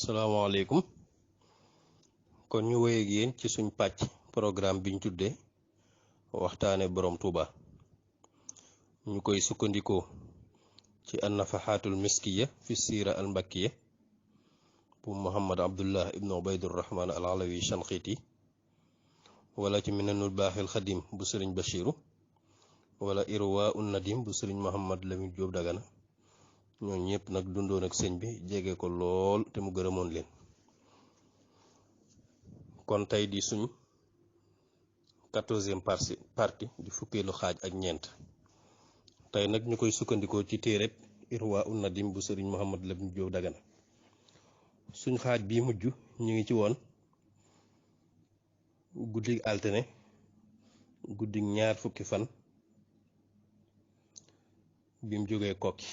salaamaaleykum kon ñu wéy ak yéen ci suñ pàcc programme biñ tuddee waxtaane borom Touba ñu koy sukkandikoo ci an-nafahatul miskiya fi siira al mbakkiya bu Muhammad Abdullah ibnu Ubaydurrahman al alawi Shanqiti wala ci minanul baaxil xadim bu sëriñ Bachiru wala irwa un nadim bu sëriñ Muhammad Lamin Jóob Dagana ñoo ñëpp nag dundoon ak sëñ bi jege ko lool te mu gërëmoon leen kon tey di suñ 14e partie di fukkeelu xaaj ak ñeent tey nag ñu koy sukkandikoo ci téereb irwa un nadim bu sëriñ Muhammad Lamin Jóob Dagana suñ xaaj bii mujj ñu ngi ci woon guddig altine guddig ñaar fukki fan bim jógee kokki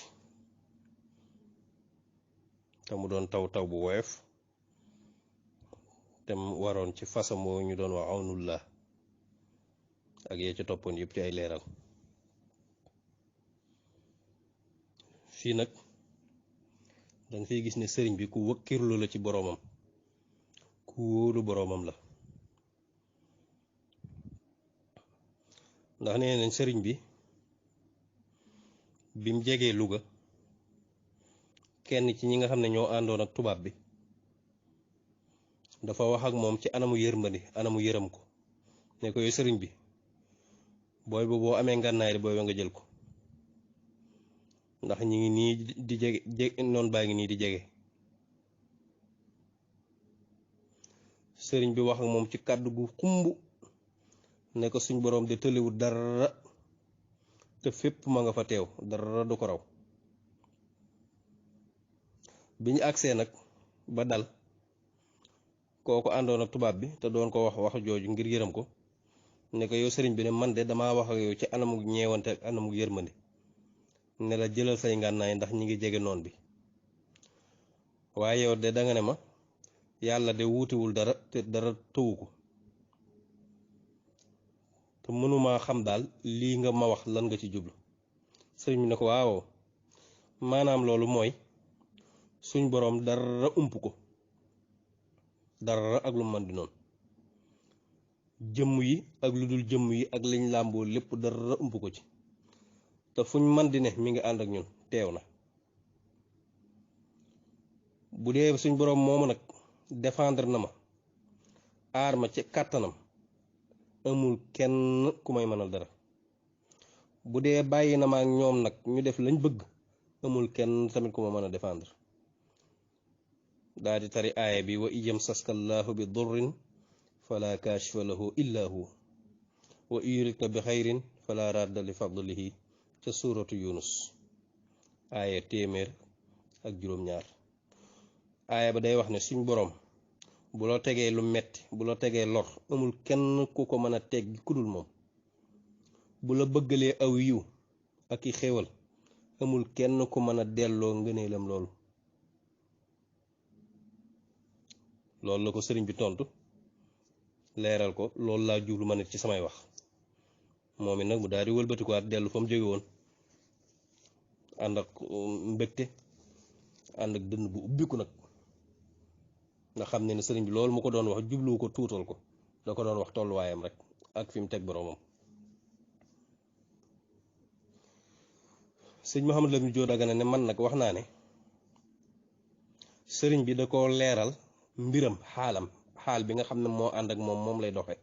te mu doon taw bu woyof te mu waroon ci fasam moo ñu doon wax awnullah ak yee ca toppoon yëpp ci ay leeral fii nag danga fiy gis ne sëriñ bi ku wëkkirlu la ci boroomam ku wóolu boroomam la ndax nee nañ sëriñ bi bim jegee Louga kenn ci ñi nga xam ne ñoo àndoon ak tubaab bi dafa wax ak moom ci anamu yërmandi anamu yërëm ko ne ko yow sëriñ bi booy boo amee ngànnaay booy ba nga jël ko ndax ñi ngi nii di jege noonu baa ngi nii di jege sëriñ bi wax ak moom ci kàddu gu xumb ne ko suñ boroom de tëlewul dara te fépp ma nga fa teew dara du ko raw bi ñu agsee nag ba dal kooku àndoon ak tubaab bi te doon ko wax jooju ngir yërëm ko ne ko yow sëriñ bi ne man de damaa wax ak yow ci anamu ñeewante ak anamu yërmande ne la jëlal say ngànnaay ndax ñi ngi jege noon bi waaye yow de danga ne ma yàlla de wuutiwul dara te dara tëwu ko te mënumaa xam daal lii nga ma wax lan nga ci jublu sëriñ bi ne ko waaw maanaam loolu mooy suñ boroom dara ump ko dara ak lu man di noonu jëmm yi ak lu dul jëmm yi ak liñ làmboo lépp dara ump ko ci te fuñ man di ne mi ngi ànd ak ñun teew na bu dee suñ boroom moomu nag défendre na ma aar ma ci kàttanam amul kenn ku may mënal dara bu dee bàyyi na ma ak ñoom nag ñu def lañ bëgg amul kenn tamit ku ma mën a défendre daal di tari aaya bi wa iyam saskallaahu bi durrin fala kaashifa lahu illa hu wa yuridka bi xayrin fala radda li fadlihi ca suuratu yunus aaya téeméer ak juróom-ñaar aaya ba day wax ne suñ boroom bu la tegee lu metti bu la tegee lor amul kenn ku ko mën a teggi kudul moom bu la bëggalee aw yiw ak i xéewal amul kenn ku mën a delloo ngëneelam loolu la ko sëriñ bi tontu leeral ko loolu laa jublu ma nit ci samay wax moom it nag mu daal di wëlbatikuwaat dellu fa mu jóge woon ànd ak mbégte ànd ak dënn bu ubbiku nag nga xam ne sëriñ bi loolu mu ko doon wax jubluwu ko tuutal ko da ko doon wax tolluwaayam rek ak fi mu teg boroomam sëñ Muhammad Lamin Jóob Dagana ne man nag wax naa ne sëriñ bi da ko leeral mbiram xaal bi nga xam ne moo ànd ak moom lay doxe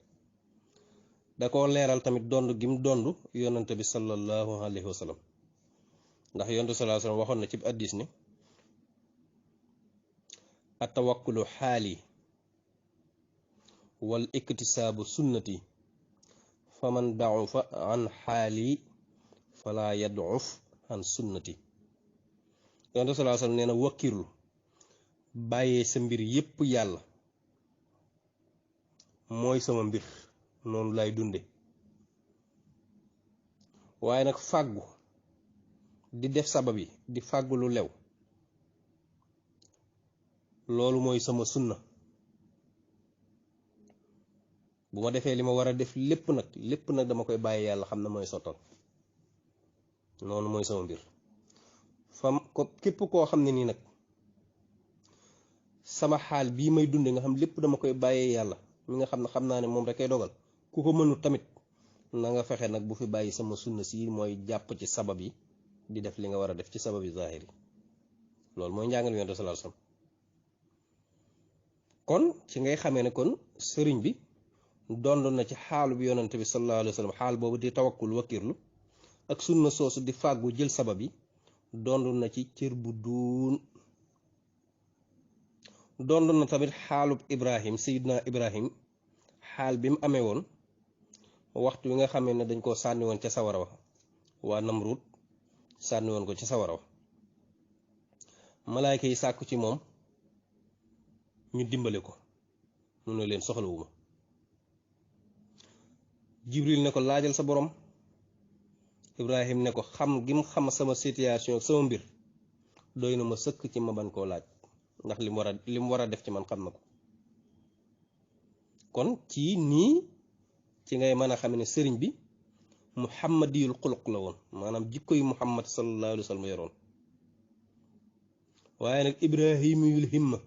da ko leeral tamit dond gi mu dond yonante bi sallallahu alayhi wa sallam ndax yonante sallallahu alayhi wa sallam waxoon na ci hadiis ni atawakkulu xaali wal iktisaabu sunnati faman dacufa an xaali fala yadcuf an sunnati yonante sallallahu alayhi wa sallam nee na wakkirlu bàyyee sa mbir yépp yàlla mooy sama mbir noonu lay dunde waaye nag fàggu di def sabab yi di fàggu lu lew loolu mooy sama sunna bu ma defee li ma war a def lépp nag dama koy bàyyi yàlla xam na mooy sottal noonu mooy sama mbir fam ko képp koo xam ne nii nag sama xaal bii may dunde nga xam lépp dama koy bàyyee yàlla mi nga xam ne xam naa ne moom rek ay dogal ku ko mënul tamit na nga fexe nag bu fi bàyyi sama sunna si mooy jàpp ci sabab yi di def li nga war a def ci sabab yi zahiri loolu mooy njàngal yonent sallallahu alayhi wasallam kon ci ngay xamee ne kon sëriñ bi dond na ci xaalu bi yonent bi sallallahu alayhi wasallam xaal boobu di tawakkul wakkirlu ak sunna soosu di fàggu jël sabab yi dond na ci cër bu duun dond na tamit xaalub Ibrahim Seydina Ibrahim xaal bi mu amee woon waxtu wi nga xamee ne dañ koo sànni woon ca sawara wa waa Namrud sànni woon ko ca sawara wa malaayka yi sàkku ci moom ñu dimbale ko mu ne leen soxlawuma Jibril ne ko laajal sa borom Ibrahim ne ko xam gim xam sama situation ak sama mbir doy na ma sëkk ci ma ban koo laaj ndax li mu war a def ci man xam na ko kon ci nii ci ngay mën a xam ne sëriñ bi muhammadiyul xuluq la woon maanaam jikko yu muhammad sallallahu alayhi wa sallam yoroon waaye nag ibrahimiyul himma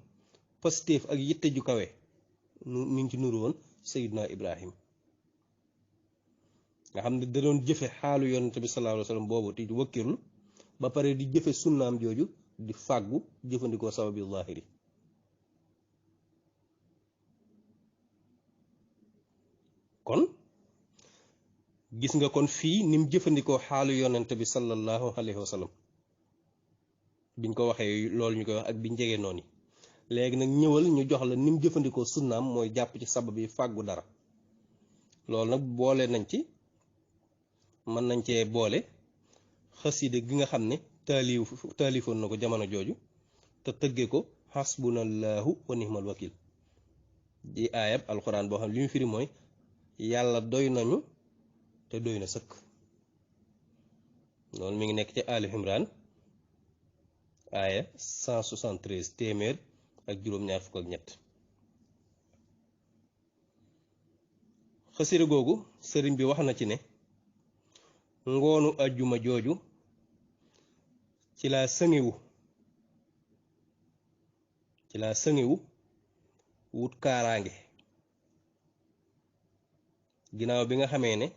pastéef ak yitte ju kawe mi ngi ci nuru woon Seydina Ibrahim nga xam ne da doon jëfe xaalu yonent bi sallallahu alayhi wa sallam boobu te wakkirlu ba pare di jëfe sunnaam jooju di fàggu jëfandikoo sababi zahiri kon gis nga kon fii nim jëfandikoo xaalu yonent bi sallallahu alayhi wa sallam biñ ko waxee loolu ñu koy wax ak biñ jegee noonu léegi nag ñëwal ñu jox la nim jëfandikoo sunnaam mooy jàpp ci sabab yi fàggu dara loolu nag boole nañ ci mën nañ cee boole xaside gi nga xam ne taalifoon na ko jamono jooju te tëggee ko xasbunallahu wa nihmal wakil di aayab alxuraan boo xam ne li mu firi mooy yàlla doy nañu te doy na sëkk loolu mi ngi nekk ci Ali Imran aaya 173 téeméer ak juróom-ñaar fukk ak ñett xasida googu sëriñ bi wax na ci ne ngoonu ajjuma jooju ci laa sëngiwu wut kaaraange ginnaaw bi nga xamee ne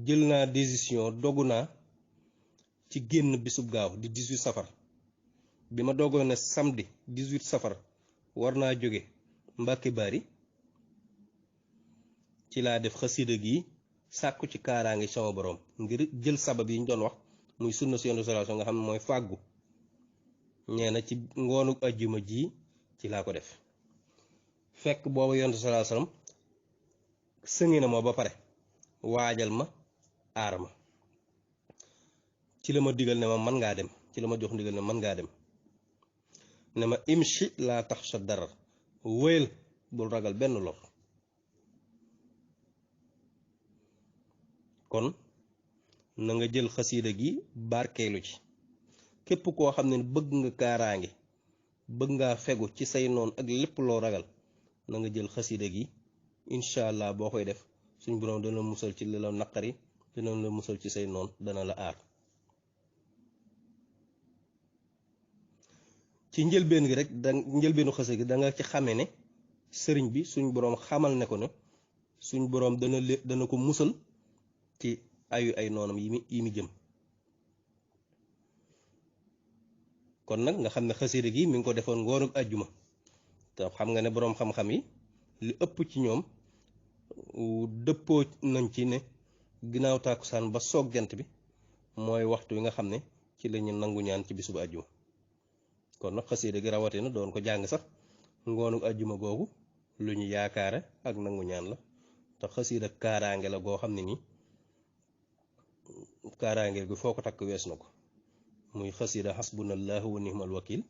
jël naa décision dogu naa ci génn bisub gaaw di 18 safar bi ma dogoon ne samedi 18 safar war naa jóge Mbàkke Bari ci laa def xasida gi sàkku ci kaaraange sama borom ngir jël sabab yi ñu doon wax muy sunna si yonent sallallahu alayhi wasallam nga xam ne mooy fàggu ñee na ci ngoonu ajjuma ji ci laa ko def fekk booba yonent sallallahu alayhi wasallam sëngi na ma ba pare waajal ma aar ma ci la ma digal ne ma mën ngaa dem ci la ma jox ndigal ne mën ngaa dem ne ma imshi laa taxsha darar wéyal bul ragal benn lor kon na nga jël xasiida gi barkeelu ci képp koo xam ne bëgg nga kaaraange bëgg ngaa fegu ci say noon ak lépp loo ragal na nga jël xasiida gi incha allah boo koy def suñ borom dana musal ci li la naqari dana la musal ci say noon dana la aar ci njëlbeen gi rek njëlbeenu xasida gi da nga ci xamee ne sëriñ bi suñ boroom xamal ne ko ne suñ boroom dana ko musal ci ayu ay noonam yi mi jëm kon nag nga xam ne xasida gi mi ngi ko defoon ngoonu àjjuma te xam nga ne boroom xam-xam yi li ëpp ci ñoom dëppoo nañ ci ne ginnaaw tàkkusaan ba soog jant bi mooy waxtu wi nga xam ne ci lañu nangu ñaan ci bisu bu àjjuma kon nag xasida gi rawatina doon ko jàng sax ngoonu àjjuma googu lu ñu yaakaare ak nangu ñaan la te xasida kaaraange la goo xam ne nii kaaraange gi foo ko takk wees na ko muy xasida xasbunallahu wa nihmal wakil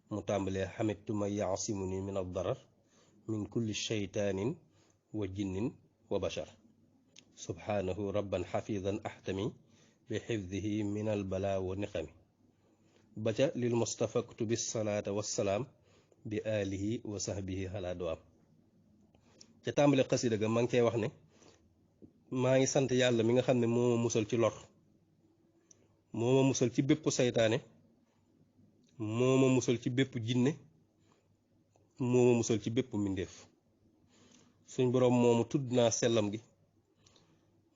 mu tàmbalee xamitu ma yaasimuni min ad darar min kulli sheytaanin wa jinnin wa bashar subhanahu rabban xafidan ahtami bi xifdihi min al bala wa niqami ba ca lil mustafa kutubi salaata wassalaam bi alihi wa sahbihi ala doam ca tàmbale xasida ga maa ngi cey wax ne maa ngi sant yàlla mi nga xam ne moo ma musal ci lor moo ma musal ci bépp saytaane moo ma musal ci bépp jinne moo ma musal ci bépp mbindeef. suñ boroom moomu tudd naa sellam gi,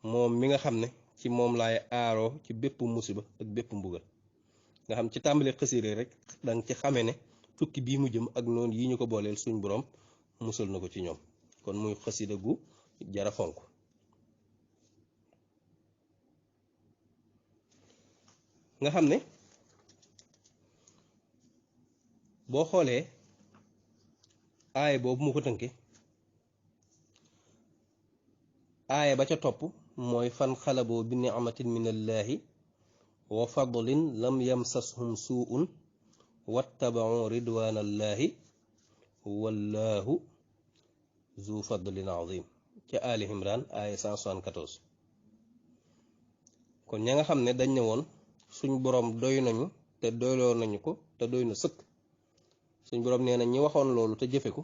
moom mi nga xam ne ci moom laay aaroo ci bépp musiba ak bépp mbugal. nga xam ci tàmbali xasida rek danga ci xame ne tukki bii mu jëm ak noonu yi ñu ko booleel suñ boroom musal na ko ci ñoom. kon muy xasida gu jara fonk. nga xam ne boo xoolee aaya boobu mu ko tënke, aaya ba ca topp mooy fan xalaboo bi ni'matin minallaahi wa fadlin lam yamsashum suu'un wattaba'u ridwaanallaahi wallaahu zu fadlin azim ca Ali Imran aaya 174. kon ña nga xam ne dañ ne woon suñ boroom doy nañu te doyloo nañu ko te doy na sëkk, suñ boroom nee na ñi waxoon loolu te jëfe ko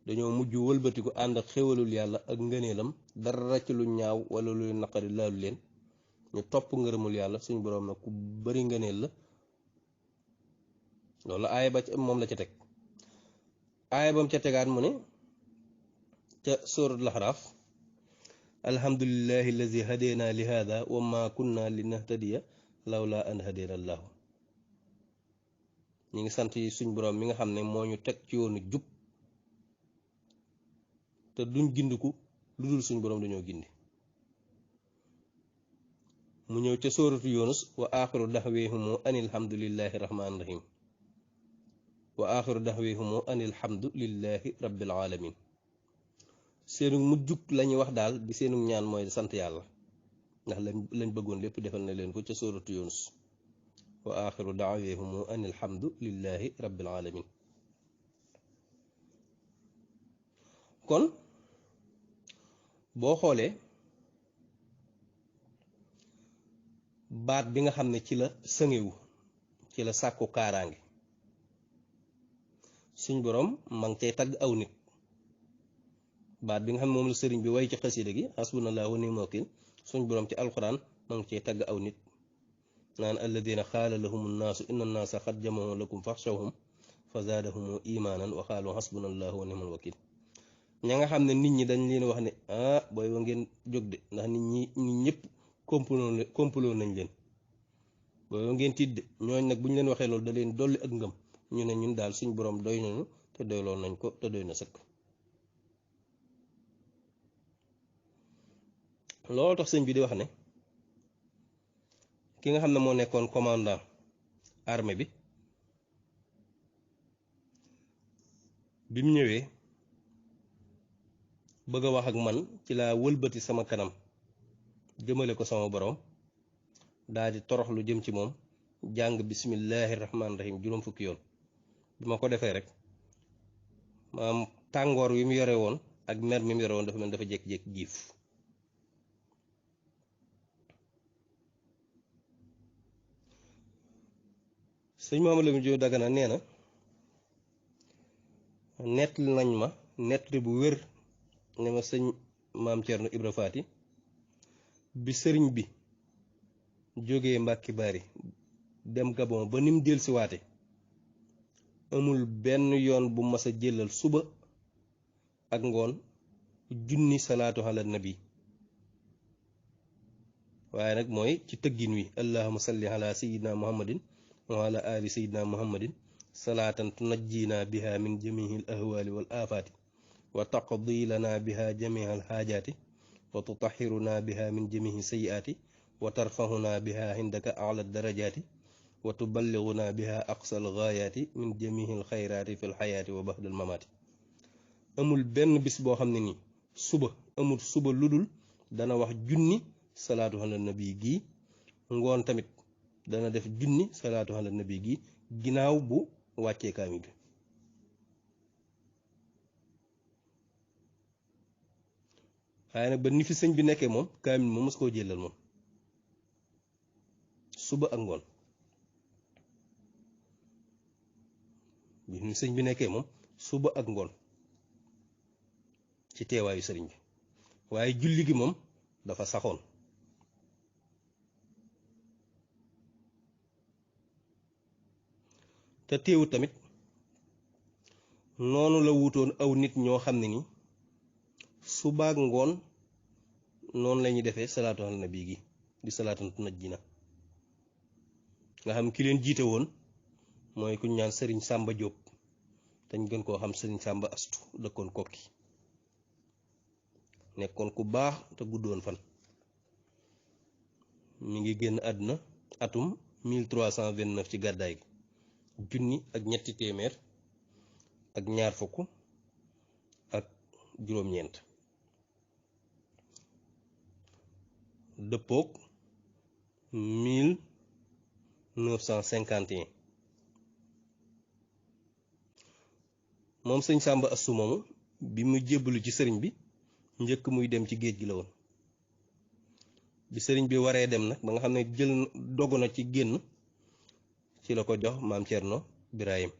dañoo mujj wëlbatiku ànd ak xéwalul yàlla ak ngëneelam, dara ci lu ñaaw wala luy naqari laalu leen, ñu topp ngërëmul yàlla. suñ boroom nag ku bari ngëneel la. loolu aaya ba moom la ca teg. aaya bam ca tegaat mu ne ca suratul Ahraaf, alhamdulillahi allazi hadena li hada wa ma kunna linahtadiya lawla an hadena allahu. ñi ngi sant yi suñ boroom mi nga xam ne moo ñu teg ci yoonu jub, te duñ gindiku lu dul suñ boroom dañoo gindi. mu ñëw ca sóoratu Yunus, wa axiru daxweehumu anil hamdulillahi rahmaani rahim, wa axiru daxweehumu anil hamdulillahi rabbil alamin. seenu mujjug lañuy wax daal di seenu ñaan mooy sant yàlla, ndax lañ bëggoon lépp defal na leen ko ca sóoratu Yunus, wa axiru daxweehumu anil hamdulillahi rabbil alamin. kon boo xoolee baat bi nga xam ne ci la sëngewu, ci la sàkku kaaraange, suñ boroom ma ngi cay tagg aw nit. baat bi nga xam ne moom la sëriñ bi way ci xasida gi hasbunallahu wa ni'mal wakiil, suñ boroom ci alquran ma ngi cay tagg aw nit naan alladina xaala lahumu nnaasu inna nnaasa xad jama'u lakum faxshawhum fa zaadahumu imaanan wa xaalu hasbunallahu wa ni'mal wakiil. ña nga xam ne nit ñi dañ leen wax ne booy wa ngeen jóg de, ndax nit ñëpp complot nañ leen, booy wa ngeen tiit de. ñooñ nag bu ñu leen waxee loolu da leen dolli ak ngëm, ñu ne ñun daal suñ boroom doy nañu te doyloo nañ ko te doy na sëkk. loolu tax sëñ bi di wax ne ki nga xam ne moo nekkoon commandant armée bi mu ñëwee bëgg a wax ak man, ci laa wëlbati sama kanam jëmale ko sama boroom, daal di toroxlu jëm ci moom, jàng bismillahi rahmaani rahim juróom fukki yoon. bi ma ko defee rek maam tàngoor wi mu yore woon ak mer mi mu yore woon dafa mel dafa jékki-jékki giif. sëñ Mamadou Lamine Diop Dagana nee na nettali nañ ma nettali bu wér ne ma sëñ maam Thierno Ibra Faati bi sëriñ bi jógee Mbàkke Bari dem Gabon ba nim del si waate amul benn yoon bu mas a jëlal suba ak ngoon junni salaatu ala nabi, waaye nag mooy ci tëggin wi allahumma salli ala sayyidina muhammadin wa ala ali sayyidina muhammadin salaatan tunajjina biha min jamihi al ahwali wal afaati wa taqdi lana biha jamiha al xaajaati wa tutahhiruna biha min jamihi sayyiaati wa tarfahuna biha indaka ala darajaati wa tuballighuna biha aqsa al gaayaati min jamihi al xayraati fi l xayaati wa baxda al mamaati. amul benn bis boo xam ne nii amul suba ludul dana wax junni salaatu ala nabi gii, ngoon tamit dana def junni salaatu ala nabi gii ginnaaw bu wàccee kaamil bi. waaye nag ba ni fi sëñ bi nekkee moom kaamil moom mos koo jëlal moom suba ak ngoon. bi ni sëñ bi nekkee moom suba ak ngoon ci teewaayu sëriñ bi, waaye julli gi moom dafa saxoon. te teewut tamit noonu la wutoon aw nit ñoo xam ne ni suba ak ngoon noonu la ñuy defee salaatu ala nabi gi di salaatu najjina nga xam ki leen jiite woon mooy ku ñu ñaan sëriñ Sàmba Jóob dañ gën koo xam sëriñ Sàmba Astu dëkkoon Kokki nekkoon ku baax te guddoon fan mi ngi génn àdduna atum 1329 ci gàddaay gi junni ak ñetti téeméer ak ñaar fukk ak juróom-ñeent dëppook 1951 moom sëñ Sàmba Astu moomu bi mu jébbalu ci sëriñ bi njëkk muy dem ci géej gi la woon bi sëriñ bi waree dem nag ba nga xam ne jël dogu na ci génn ci la ko jox maam Cerno Birahim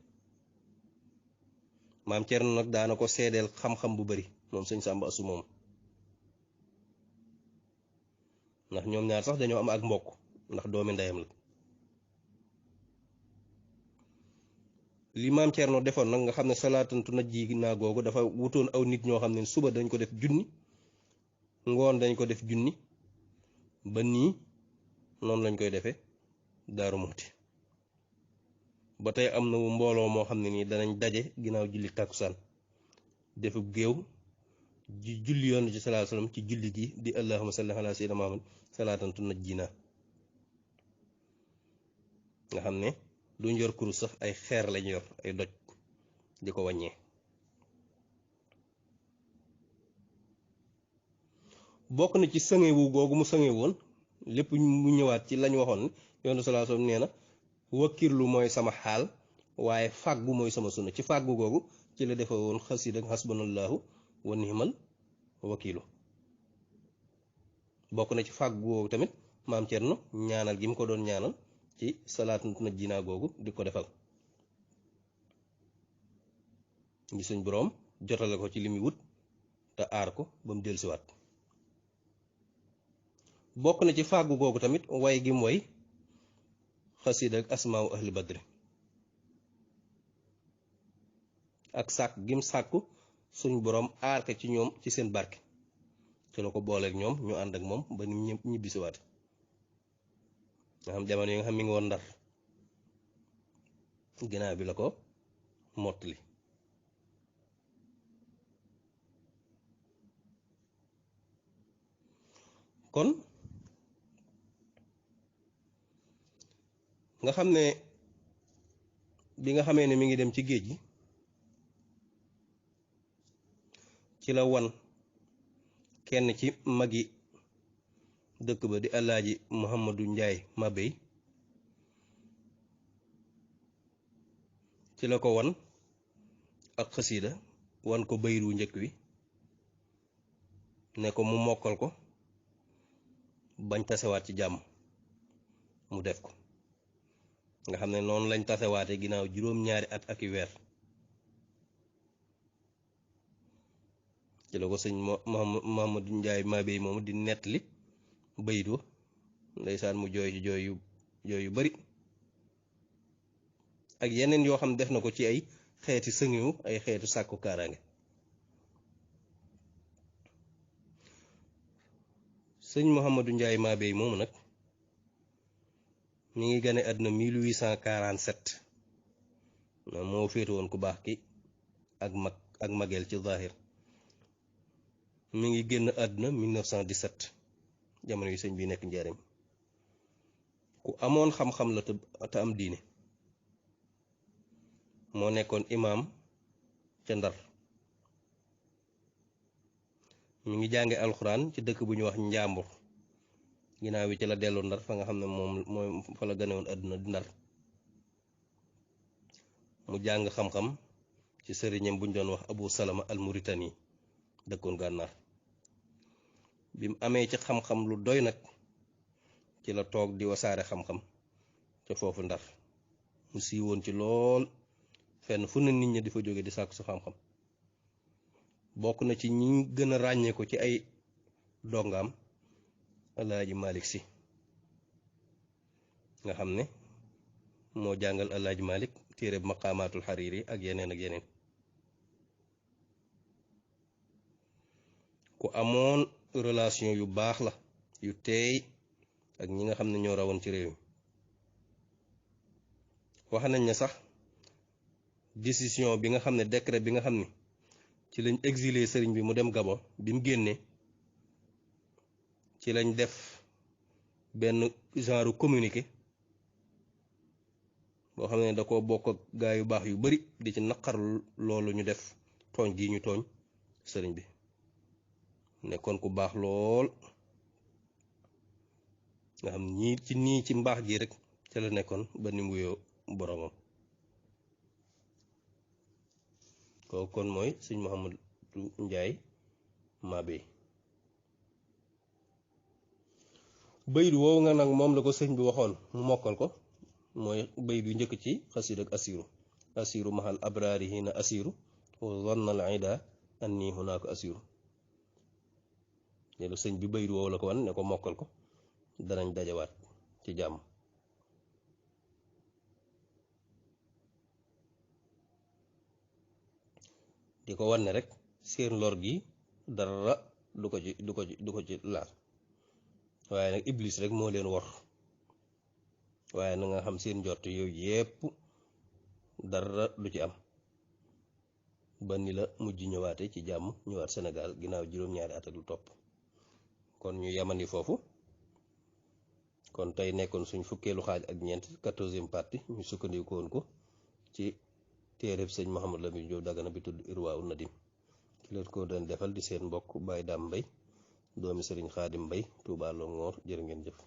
maam Cerno nag daana ko seedeel xam-xam bu bari moom sëñ Sàmba Astu moomu ndax ñoom ñaar sax dañoo am ak mbokk ndax doomi ndeyam la li maam Cerno defoon nag nga xam ne salaatantu najjina googu dafa wutoon aw nit ñoo xam ne suba dañ ko def junni ngoon dañ ko def junni ba nii noonu lañ koy defee Daaru Muxti ba tey am na mbooloo moo xam ne nii danañ daje ginnaaw julli tàkkusaan defub géew julli yoon ci salaa salaam ci julli gi di allahumma salli ala sayyidina Muhammad salaatantu najjina nga xam ne duñ yor kurus sax ay xeer lañ yor ay doj di ko wàññee bokk na ci sëŋewu googu mu sëŋe woon lépp mu ñëwaat ci lañ waxoon yoonu salaa salaam nee na wakkirlu mooy sama xaal waaye fàggu mooy sama sunna ci fàggu googu ci la defe woon xasida ak xasbunallahu wa ni'mal wakiilu bokk na ci fàggu googu tamit maam Cerno ñaanal gi mu ko doon ñaanal ci salaatu najjina googu di ko defal ngi suñ boroom jotale ko ci li muy wut te aar ko ba mu dellusiwaat bokk na ci fàggu googu tamit way gi mu way xasida ak asmaawu ahli badri ak sàkk gim sàkku suñ boroom aar ko ci ñoom ci seen barke ci la ko booleek ñoom ñu ànd ak moom ba ni ñibbisiwaat nga xam jamono yi nga xam mi ngi woon Ndar ginnaaw bi la ko mottali kon nga xam ne bi nga xamee ne mi ngi dem ci géej gi ci la wan kenn ci magi dëkk ba di Alaaji Muhammadu Njaay Mabéy ci la ko wan ak xasiida wan ko bayru njëkk wi ne ko mu mokkal ko bañ tasewaat ci jàmm mu def ko nga xam ne noonu lañ tasewaate ginnaaw juróom-ñaari at ak i weer ci la ko sëñ Muhammadu Njaay Mabéy moomu di nettali baydu ndeysaan mu jooy ci jooy yu bari ak yeneen yoo xam def na ko ci ay xeeti sëŋiwu ay xeetu sàkku kaaraange sëñ Mouhamadou Ndiaye Mabéy moomu nag mi ngi gane àdduna 1847 moo féete woon ku baax ki ak mageel ci zahir mi ngi génn àdduna 1917 jamono yu sëñ bi nekk njariñ ku amoon xam-xam la te am diine moo nekkoon imaam ca Ndar mi ngi jànge alxuraan ci dëkk bu ñu wax Njàmbur ginnaaw bi ci la dellu Ndar fa nga xam ne moom mooy fa la gane woon àdduna di Ndar mu jàng xam-xam ci sëriñam bu ñu doon wax Abu Salama al Muritani dëkkoon Gànnaar bi mu amee ci xam-xam lu doy nag ci la toog di wasaare xam-xam ca foofu Ndar mu siiwoon ci lool fenn fu ne nit ñi di fa jóge di sàkku su xam-xam bokk na ci ñi gën a ràññee ko ci ay dongaam Alaaji Malik Si nga xam ne moo jàngal Alaaji Malik téere maqaamaatul Hariri ak yeneen ku amoon relation yu baax la yu teey ak ñi nga xam ne ñoo rawoon ci réew mi. wax nañ ne sax décision bi nga xam ne décret bi nga xam ne ci lañ exilé sëriñ bi mu dem Gabon bi mu génnee ci lañ def benn genre communiqué boo xam ne da ko bokk ak gaa yu baax yu bari di ci naqar loolu ñu def tooñ gi ñu tooñ sëriñ bi. nekkoon ku baax lool nga xam ñii ci mbaax gi rek ca la nekkoon ba ni mu wuyoo boromam. kooku kon mooy sëñ Mouhamadou Ndiaye Mabéye. bayit woowu nga nag moom la ko sëñ bi waxoon mu mokkal ko mooy bayit yu njëkk ci xasiid ak asiru mahal abraari hina asiru wa zanna al ida anni hunaaka asiru. ñelu sëñ bi bayit woowu la ko wan ne ko mokkal ko danañ dajawaat ci jàmm. di ko wan ne rek seen lor gi dara du ko ci laal waaye nag iblis rek moo leen wor waaye na nga xam seen njort yooyu yépp dara du ci am ba ni la mujj ñëwaate ci jàmm ñëwaat Sénégal ginnaaw juróom-ñaari at ak lu topp. kon ñu yamandi foofu kon tey nekkoon suñ fukkeelu xaaj ak ñeent 14e partie ñu sukkandikoon ko ci téereb sëñ Mouhamadou Lamine Diop Dagana bi tudd Irwaa un Nadim ki leen ko doon defal di seen mbokk Baye Dame Mbaye doomi sëriñ Xaadim Mbaye Touba Longoor jërë ngeen jëf.